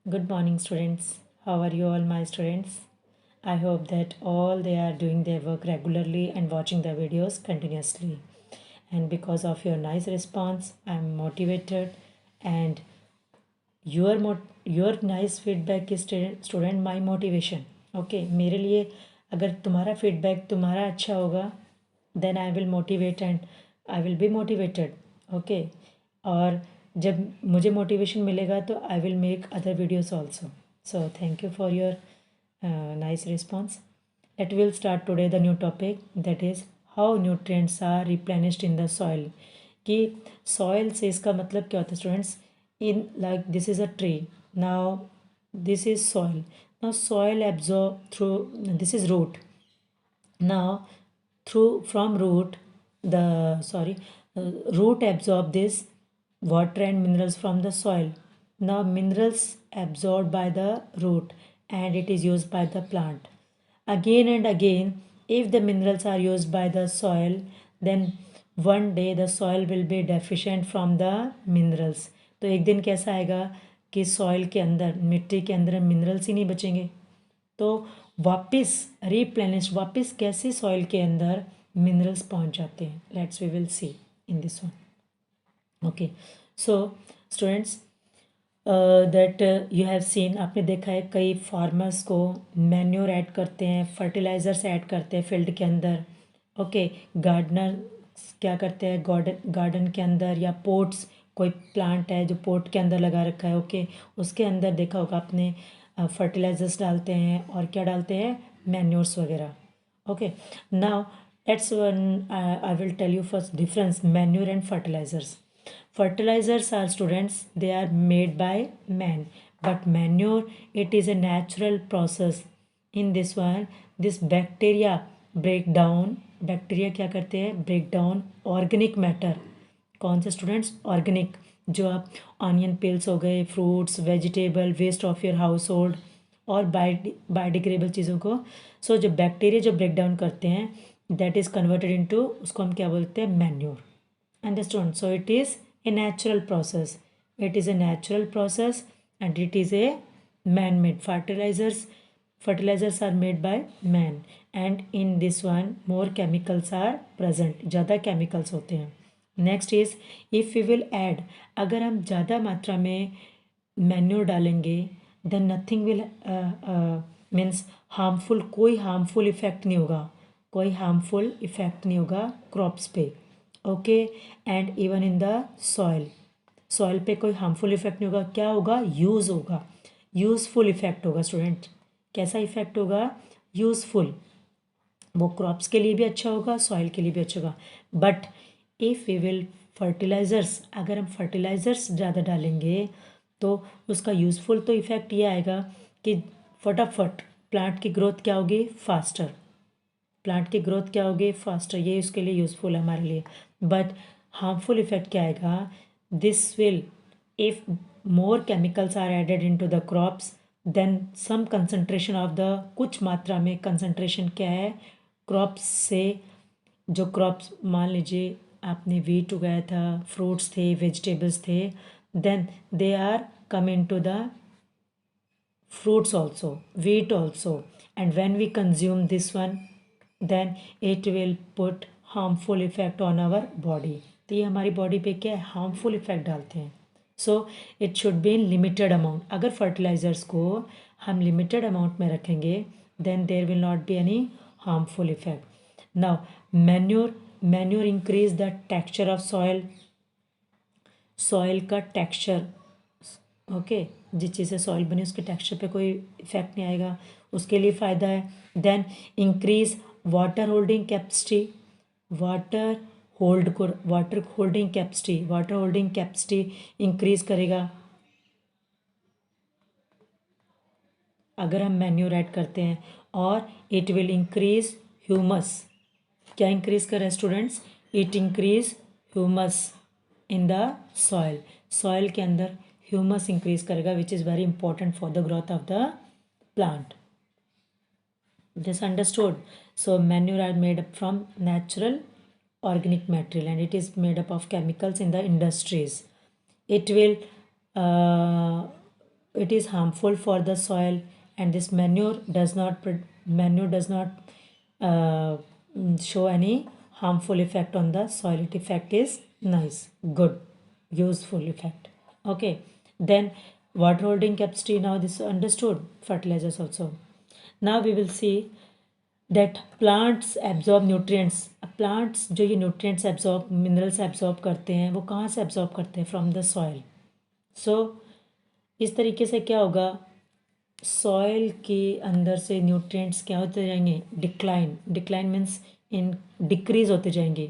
Good morning, students. How are you all, my students? I hope that all they are doing their work regularly and watching the videos continuously. And because of your nice response, I'm motivated, and your nice feedback is student my motivation. Okay, मेरे लिए अगर तुम्हारा feedback तुम्हारा अच्छा होगा, then I will motivate and I will be motivated. Okay, और जब मुझे मोटिवेशन मिलेगा तो I will make other videos also. So thank you for your nice response. Let will start today the new topic, that is how nutrients are replenished in the soil. कि soil से इसका मतलब क्या होता है students? In like this is a tree. Now this is soil. Now soil absorb through this is root. Now, through from root, the sorry, root absorb this water and minerals from the soil. Now, minerals absorbed by the root and it is used by the plant. Again and again, if the minerals are used by the soil, then one day the soil will be deficient from the minerals. तो एक दिन कैसा आएगा कि soil के अंदर, मिट्टी के अंदर मिनरल्स ही नहीं बचेंगे. तो वापस रिप्लेनिश, वापस कैसे सॉइल के अंदर मिनरल्स पहुंच जाते हैं, let's we will see in this one. Okay, so students, that you have seen, आपने देखा है कई फार्मर्स को मैन्योर ऐड करते हैं, फर्टिलाइज़र्स ऐड करते हैं फील्ड के अंदर. ओके, गार्डनर क्या करते हैं, गार्डन के अंदर या पोट्स, कोई प्लांट है जो पोट के अंदर लगा रखा है, ओके, उसके अंदर देखा होगा आपने फर्टिलाइज़र्स डालते हैं और क्या डालते हैं, मैन्योर्स वगैरह. Okay, now let's one I will tell you first difference manure and fertilizers. Fertilizers are, students, they are made by man, but manure, it is a natural process. In this one, this bacteria break down, bacteria क्या करते हैं, break down organic matter. कौन से students, organic, जो आप onion peels हो गए, fruits, vegetable, waste of your household और बायोडिग्रेडेबल चीज़ों को, सो जो बैक्टीरिया जो ब्रेक डाउन करते हैं, दैट इज़ कन्वर्टेड इनटू, उसको हम क्या बोलते हैं, manure. Understand? So it is a natural process. It is a natural process and it is a man-made. Fertilizers are made by man, and in this one more chemicals are present. ज़्यादा chemicals होते हैं. Next is, if we will add, अगर हम ज़्यादा मात्रा में manure डालेंगे, then nothing will means harmful, कोई हार्मफुल इफेक्ट नहीं होगा, कोई हार्मफुल इफेक्ट नहीं होगा क्रॉप्स पे. Okay, and even in the soil, soil पे कोई हार्मफुल इफेक्ट नहीं होगा. क्या होगा, यूज़ होगा, यूज़फुल इफेक्ट होगा. स्टूडेंट, कैसा इफेक्ट होगा, यूज़फुल. वो क्रॉप्स के लिए भी अच्छा होगा, सॉइल के लिए भी अच्छा होगा. But if we will fertilizers, अगर हम फर्टिलाइज़र्स ज़्यादा डालेंगे तो उसका यूज़फुल तो इफ़ेक्ट ये आएगा कि फटाफट प्लांट की ग्रोथ क्या होगी, फास्टर. प्लांट की ग्रोथ क्या होगी, फास्टर, ये उसके लिए यूज़फुल है हमारे लिए. बट हार्मफुल इफेक्ट क्या आएगा, this will, if more chemicals are added into the crops, then some concentration of the, कुछ मात्रा में कंसंट्रेशन क्या है क्रॉप्स से, जो क्रॉप्स मान लीजिए आपने वीट उगाया था, फ्रूट्स थे, वेजिटेबल्स थे, then they are come into the fruits also, wheat also, and when we consume this one, then it will put harmful effect on our body. तो ये हमारी बॉडी पे क्या है, हार्मफुल इफेक्ट डालते हैं. So it should be in limited amount. अगर fertilizers को हम लिमिटेड अमाउंट में रखेंगे, then there will not be any harmful effect. Now manure increase the texture of soil, soil का टेक्सचर. ओके, जिस चीज़ से सॉइल बनी उसके टेक्सचर पे कोई इफेक्ट नहीं आएगा, उसके लिए फ़ायदा है. Then increase water holding capacity, water holding capacity increase करेगा अगर हम मैन्योर ऐड करते हैं. और इट विल इंक्रीज ह्यूमस. क्या इंक्रीज कर रहा है students, it increase humus in the soil. Soil के अंदर ह्यूमस इंक्रीज करेगा, which is very important for the growth of the plant. This understood. So manure are made up from natural organic material and it is made up of chemicals in the industries. It will it is harmful for the soil, and this manure does not show any harmful effect on the soil. Its effect is nice, good, useful effect. Okay, then water holding capacity, now this is understood. Fertilizers also. Now we will see that plants absorb nutrients. Plants जो ये nutrients absorb, minerals absorb करते हैं, वो कहाँ से absorb करते हैं? From the soil. सो इस तरीके से क्या होगा, सॉइल के अंदर से न्यूट्रिएंट्स क्या होते जाएंगे? डिक्लाइन मीन्स इन डिक्रीज होते जाएंगे.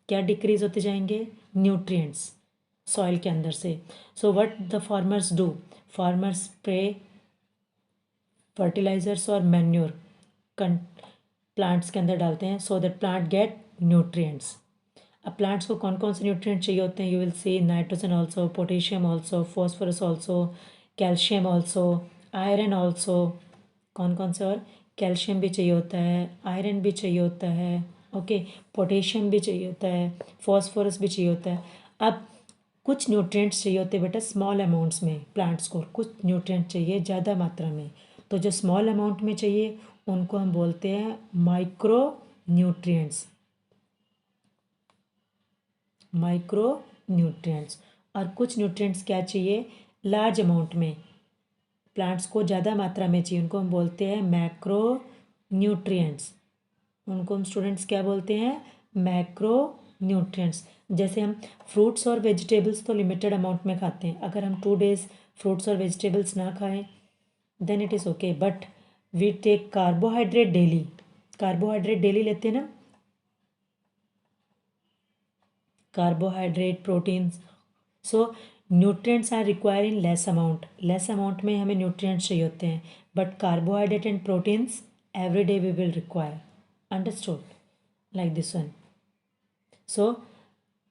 क्या डिक्रीज होते जाएंगे? न्यूट्रिएंट्स सॉइल के अंदर से. So what the farmers do? Farmers spray fertilizers और मैन्योर प्लांट्स के अंदर डालते हैं, so that plant get nutrients. अब प्लांट्स को कौन कौन से न्यूट्रिएंट चाहिए होते हैं? You will see nitrogen also, potassium also, phosphorus also, calcium also, iron also. कौन कौन से? और कैल्शियम भी चाहिए होता है, आयरन भी चाहिए होता है, ओके, पोटेशियम भी चाहिए होता है, फॉस्फोरस भी चाहिए होता है. अब कुछ न्यूट्रिएंट्स चाहिए होते हैं बेटा स्मॉल अमाउंट्स में प्लांट्स को, कुछ न्यूट्रिएंट चाहिए ज़्यादा मात्रा में. तो जो स्मॉल अमाउंट में चाहिए उनको हम बोलते हैं माइक्रो न्यूट्रिएंट्स. और कुछ न्यूट्रिएंट्स क्या चाहिए? लार्ज अमाउंट में, प्लांट्स को ज़्यादा मात्रा में चाहिए, उनको हम बोलते हैं मैक्रो न्यूट्रिएंट्स. उनको हम स्टूडेंट्स क्या बोलते हैं? Macro nutrients. जैसे हम फ्रूट्स और वेजिटेबल्स तो लिमिटेड अमाउंट में खाते हैं. अगर हम 2 days फ्रूट्स और वेजिटेबल्स ना खाएं then it is okay, but we take carbohydrate daily. Carbohydrate daily लेते हैं ना, carbohydrate, proteins. So nutrients are require in less amount में हमें न्यूट्रिएंट्स चाहिए होते हैं, but carbohydrate and proteins every day we will require. Understood? Like this one. So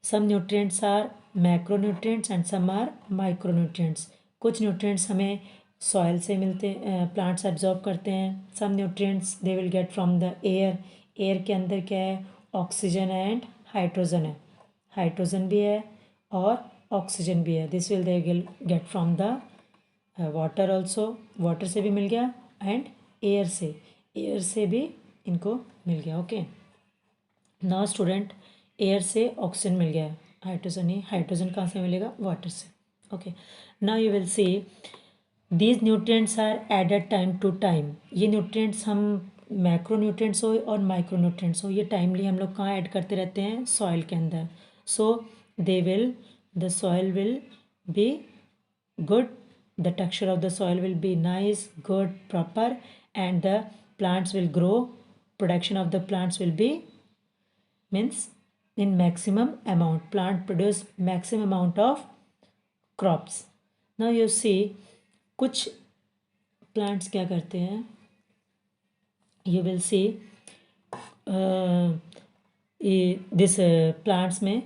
some nutrients are macronutrients and some are micronutrients. कुछ nutrients हमें soil से मिलते हैं, प्लांट्स एब्जॉर्ब करते हैं. Some nutrients they will get from the air. Air के अंदर क्या है? ऑक्सीजन एंड हाइड्रोजन है. हाइड्रोजन भी है और ऑक्सीजन भी है. This will they will get from the water also. Water से भी मिल गया एंड एयर से भी इनको मिल गया. ओके, नाउ स्टूडेंट, एयर से ऑक्सीजन मिल गया, हाइड्रोजन ही. हाइड्रोजन कहाँ से मिलेगा? वाटर से. Okay, now you will see these nutrients are added time to time. ये न्यूट्रिएंट्स हम मैक्रो न्यूट्रिएंट्स हो और माइक्रो न्यूट्रिएंट्स हो, ये टाइमली हम लोग कहाँ ऐड करते रहते हैं? सॉइल के अंदर. So the soil will be good, the texture of the soil will be nice, good, proper, and the plants will grow. Production of the plants will be means in maximum amount. Plant produce maximum amount of crops. Now you see कुछ plants क्या करते हैं? You will see this plants में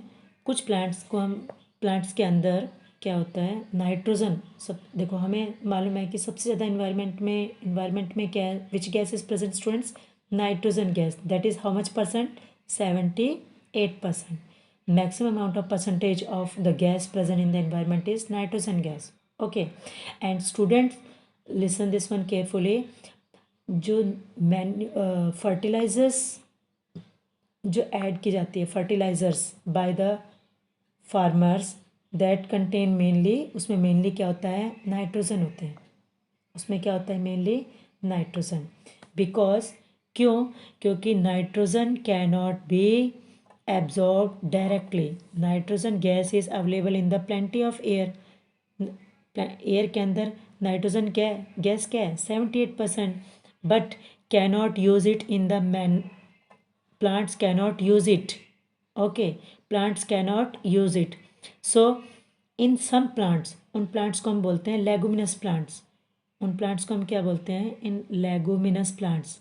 कुछ plants को हम plants के अंदर क्या होता है? नाइट्रोजन. सब देखो, हमें मालूम है कि सबसे ज़्यादा इन्वायरमेंट में क्या है? Which gas is present students? Nitrogen gas. That is how much percent? 78%. Maximum amount of percentage of the gas present in the environment is nitrogen gas. Okay, and students listen this one carefully. जो fertilizers जो add की जाती है, fertilizers by the farmers, that contain mainly, उसमें mainly क्या होता है? Nitrogen होते हैं. उसमें क्या होता है? Mainly nitrogen. बिकॉज क्यों? क्योंकि nitrogen can not be absorb directly. Nitrogen gas is available in the plenty of air. Air के अंदर नाइट्रोजन क्या है? गैस क्या है? 78%. But can not use it in the man. Plants cannot use it. Okay, plants cannot use it. So in some plants, उन plants को हम बोलते हैं लेगुमिनस प्लांट्स. उन प्लांट्स को हम क्या बोलते हैं? इन लेगुमिनस प्लांट्स.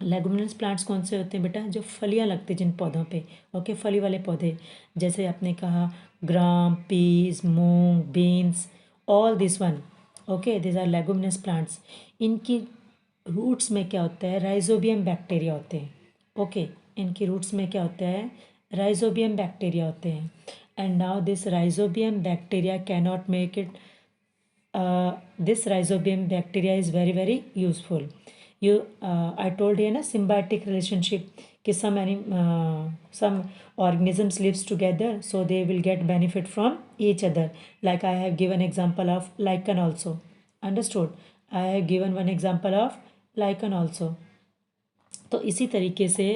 लेगुमिनस प्लांट्स कौन से होते हैं बेटा? जो फलियां लगती हैं जिन पौधों पे. ओके, फली वाले पौधे, जैसे आपने कहा gram, peas, moong, beans, all this one. Okay, this are leguminous plants. इनकी रूट्स में क्या होता है? राइजोबियम बैक्टीरिया होते हैं. ओके, इनकी रूट्स में क्या होता है? राइजोबियम बैक्टीरिया होते हैं. And now this rhizobium bacteria cannot make it this rhizobium bacteria is very very useful. You I told you na symbiotic relationship कि some organisms lives together, so they will get benefit from each other. Like I have given example of lichen also. Understood? I have given one example of lichen also. तो इसी तरीके से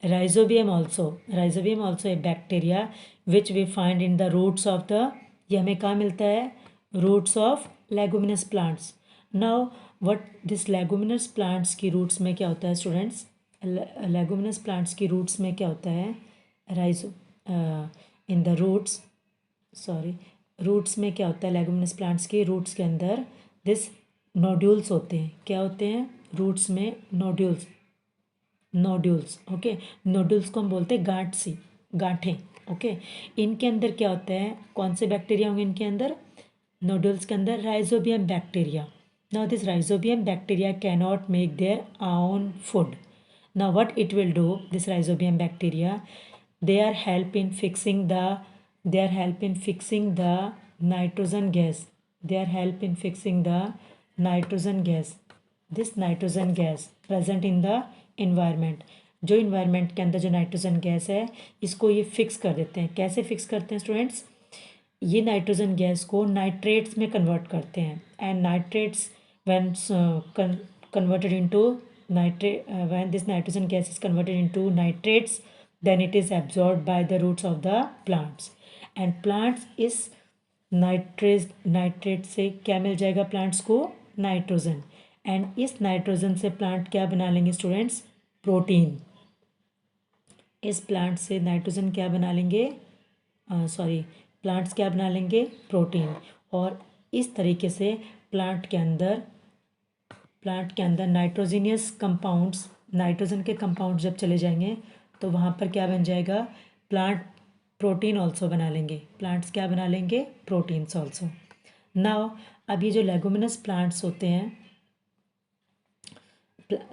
rhizobium also a bacteria which we find in the roots of the, ये हमें कहाँ मिलता है, roots of leguminous plants. Now what this leguminous plants की रूट्स में क्या होता है स्टूडेंट्स, लेगुमिनस प्लांट्स की रूट्स में क्या होता है, rhizo in the roots, sorry, roots में क्या होता है, लेगुमिनस प्लांट्स की रूट्स के अंदर दिस नोड्यूल्स होते हैं. क्या होते हैं रूट्स में, नोड्यूल्स, ओके. नोड्यूल्स को हम बोलते हैं गांठ सी, गांठें. ओके. इनके अंदर क्या होता है, कौन से बैक्टीरिया होंगे इनके अंदर, नोड्यूल्स के अंदर rhizobium bacteria. Now this rhizobium bacteria can not make their own food. Now what it will do, this rhizobium bacteria, they are help in fixing the nitrogen gas. This nitrogen gas present in the environment, जो environment के अंदर जो nitrogen gas है इसको ये fix कर देते हैं. कैसे फिक्स करते हैं स्टूडेंट्स, ये नाइट्रोजन गैस को नाइट्रेट्स में कन्वर्ट करते हैं. And nitrates when converted into nitrate, when this nitrogen gas is converted into nitrates, then it is absorbed by the roots of the plants. And plants इस nitrate से क्या मिल जाएगा plants को, nitrogen. And इस nitrogen से plant क्या बना लेंगे स्टूडेंट्स, प्रोटीन. इस प्लांट से नाइट्रोजन क्या बना लेंगे, प्लांट्स क्या बना लेंगे, प्रोटीन. और इस तरीके से प्लांट के अंदर नाइट्रोजीनियस कंपाउंड्स, नाइट्रोजन के कंपाउंड जब चले जाएंगे तो वहाँ पर क्या बन जाएगा, प्लांट प्रोटीन ऑल्सो बना लेंगे. प्लांट्स क्या बना लेंगे, प्रोटीन्स ऑल्सो. नाउ अब ये जो लेगुमिनस प्लांट्स होते हैं,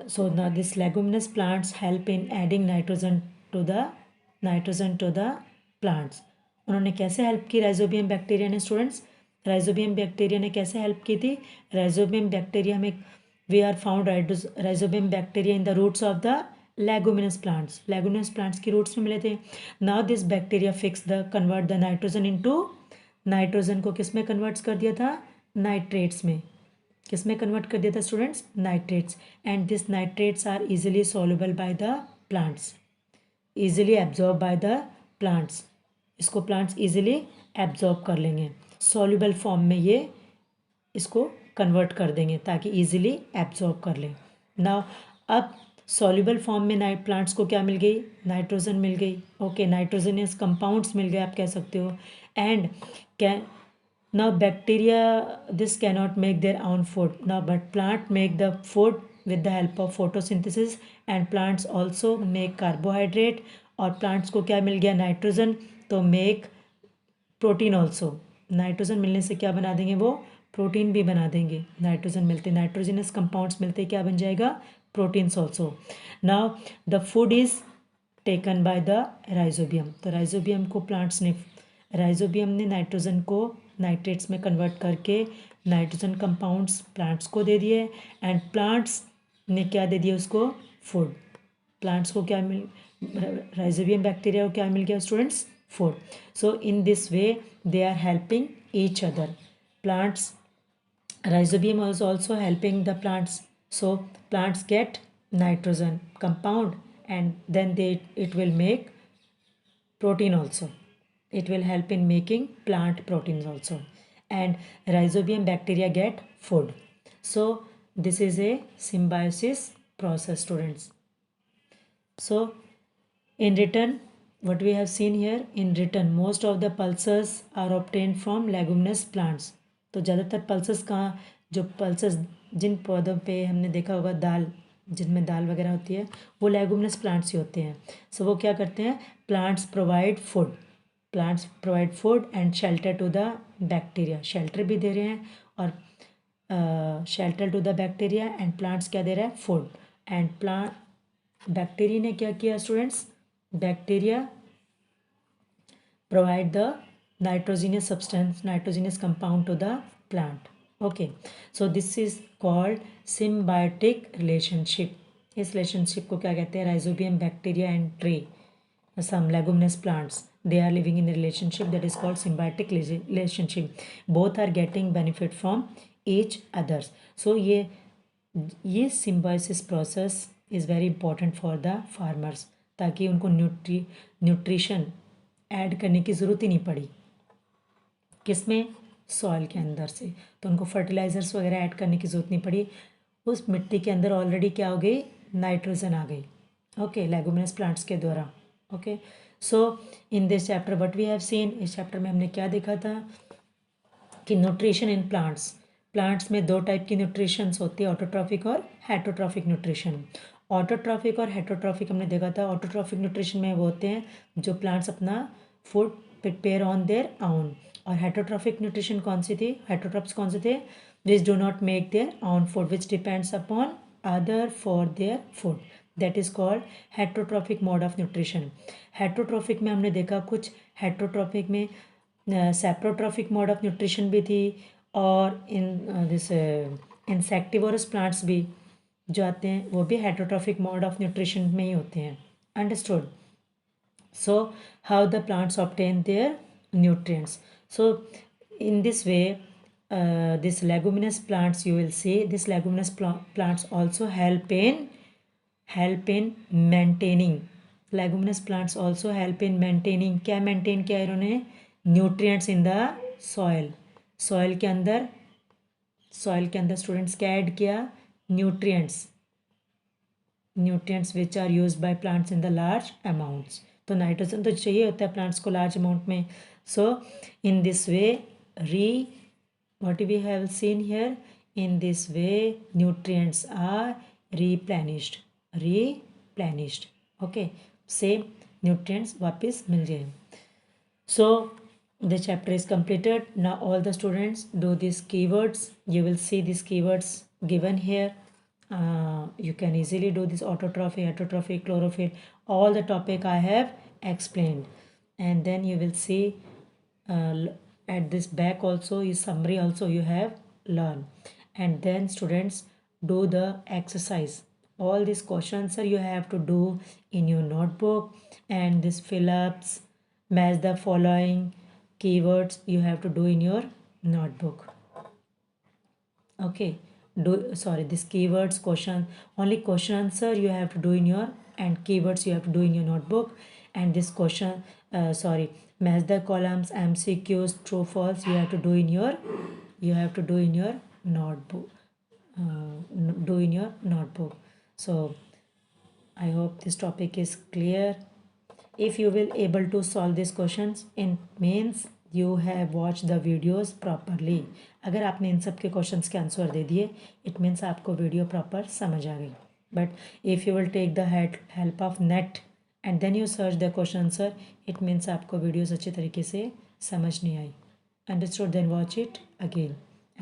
so now this leguminous plants help in adding nitrogen to the plants. उन्होंने कैसे हेल्प की राइजोबियम बैक्टीरिया ने स्टूडेंट्स, राइजोबियम बैक्टीरिया ने कैसे हेल्प की थी, राइजोबियम बैक्टीरिया में we are found rhizobium bacteria in the roots of the leguminous plants की रूट्स में मिले थे. Now this bacteria fix the convert the nitrogen into, nitrogen को किस में कन्वर्ट कर दिया था, नाइट्रेट्स में. किस में कन्वर्ट कर दिया था students, nitrates. And this nitrates are easily soluble by the plants, easily absorb by the plants. इसको प्लांट्स इजीली एब्जॉर्ब कर लेंगे, सॉल्युबल फॉर्म में ये इसको कन्वर्ट कर देंगे ताकि इजीली एब्जॉर्ब कर लें. नाउ अब सॉल्युबल फॉर्म में प्लांट्स को क्या मिल गई, नाइट्रोजन मिल गई. ओके, नाइट्रोजनियस कंपाउंड्स मिल गए आप कह सकते हो. And can now bacteria this can not make their own food now, but plant make the food with the help of photosynthesis. And plants also make carbohydrate. और plants को क्या मिल गया, नाइट्रोजन, तो मेक प्रोटीन ऑल्सो. नाइट्रोजन मिलने से क्या बना देंगे वो, प्रोटीन भी बना देंगे. नाइट्रोजन मिलते, नाइट्रोजनस कंपाउंड्स मिलते क्या बन जाएगा, proteins also. Now the food is taken by the rhizobium. तो राइजोबियम को प्लांट्स ने, राइजोबियम ने नाइट्रोजन को नाइट्रेट्स में कन्वर्ट करके नाइट्रोजन कंपाउंड्स प्लांट्स को दे दिए. एंड प्लांट्स ने क्या दे दिया उसको, फूड. प्लांट्स को क्या मिल, राइजोबियम बैक्टीरिया को क्या मिल गया students, food. So in this way they are helping each other. Plants, rhizobium also helping the plants. So plants get nitrogen compound and then it will make protein also. It will help in making plant proteins also. And rhizobium bacteria get food. So this is a symbiosis process, students. So in return, what we have seen here, in return most of the pulses are obtained from leguminous plants. तो ज़्यादातर pulses कहाँ, जो pulses जिन पौधों पे हमने देखा होगा दाल, जिनमें दाल वगैरह होती है, वो लेगुमिनस प्लांट्स ही होते हैं. सो वो क्या करते हैं, plants provide food and shelter to the bacteria. Shelter भी दे रहे हैं और shelter to the bacteria. And plants क्या दे रहा है, फूड. एंड बैक्टीरिया ने क्या किया students, bacteria provide the nitrogenous substance, nitrogenous compound to the plant. Okay, so this is called symbiotic relationship. इस रिलेशनशिप को क्या कहते हैं? Rhizobium bacteria and tree, some leguminous plants, they are living in a relationship that is called symbiotic relationship. Both are getting benefit from each others. So ये symbiosis process is very important for the farmers, ताकि उनको nutrition add करने की ज़रूरत ही नहीं पड़ी. किसमें? Soil के अंदर से. तो उनको फर्टिलाइज़र्स वगैरह ऐड करने की ज़रूरत नहीं पड़ी. उस मिट्टी के अंदर ऑलरेडी क्या हो गई? नाइट्रोजन आ गई. ओके, लेगुमिनस प्लांट्स के द्वारा. Okay, so in this chapter what we have seen, इस चैप्टर में हमने क्या देखा था कि न्यूट्रिशन इन प्लांट्स में दो टाइप की न्यूट्रिशंस होती है, ऑटोट्रॉफिक और हेटरोट्रॉफिक न्यूट्रिशन. ऑटोट्रॉफिक और हेटरोट्रॉफिक हमने देखा था. ऑटोट्रॉफिक न्यूट्रिशन में वो होते हैं जो प्लांट्स अपना food prepare on their own. और हेटरोट्रॉफिक न्यूट्रिशन कौन सी थी? हेटरोट्रॉफ्स कौन से थे? Which do not make their own food, which depends upon other for their food. That is called heterotrophic mode of nutrition. Heterotrophic में हमने देखा कुछ हेटरोट्रॉफिक में सेप्रोट्रॉफिक मोड ऑफ न्यूट्रिशन भी थी, और इन दिस इंसेक्टिवोरस प्लांट्स भी जो आते हैं वो भी हेटरोट्रॉफिक मोड ऑफ न्यूट्रिशन में ही होते हैं. Understood? So how the plants obtain their nutrients? So in this way, this leguminous plants, you will see this leguminous plants also help in maintaining. Leguminous plants also help in maintaining. क्या maintain किया इन्होंने? Nutrients in the soil. soil के अंदर students क्या add किया? Nutrients which are used by plants in the large amounts. तो nitrogen तो चाहिए होता है प्लांट्स को लार्ज अमाउंट में. So in this way what we have seen here, in this way nutrients are replenished. Okay, same nutrients वापस मिल गए. So the chapter is completed. Now all the students do these keywords. You will see these keywords given here. You can easily do this: autotrophy, heterotrophy, chlorophyll. All the topic I have explained, and then you will see at this back also is summary also you have learned. And then students do the exercise. All these questions you have to do in your notebook, and this fill-ups, match the following keywords you have to do in your notebook. Okay, this keywords question, only question answer you have to do in your, and keywords you have to do in your notebook. And this question match the columns, MCQs, true false you have to do in your notebook. So I hope this topic is clear. If you will able to solve these questions, it means you have watched the videos properly. अगर आपने इन सब के questions के answer दे दिए, it means आपको video proper समझ आ गई. But if you will take the help of net and then you search the question answer, it means आपको वीडियोस अच्छे तरीके से समझ नहीं आई. Understood? Then watch it again.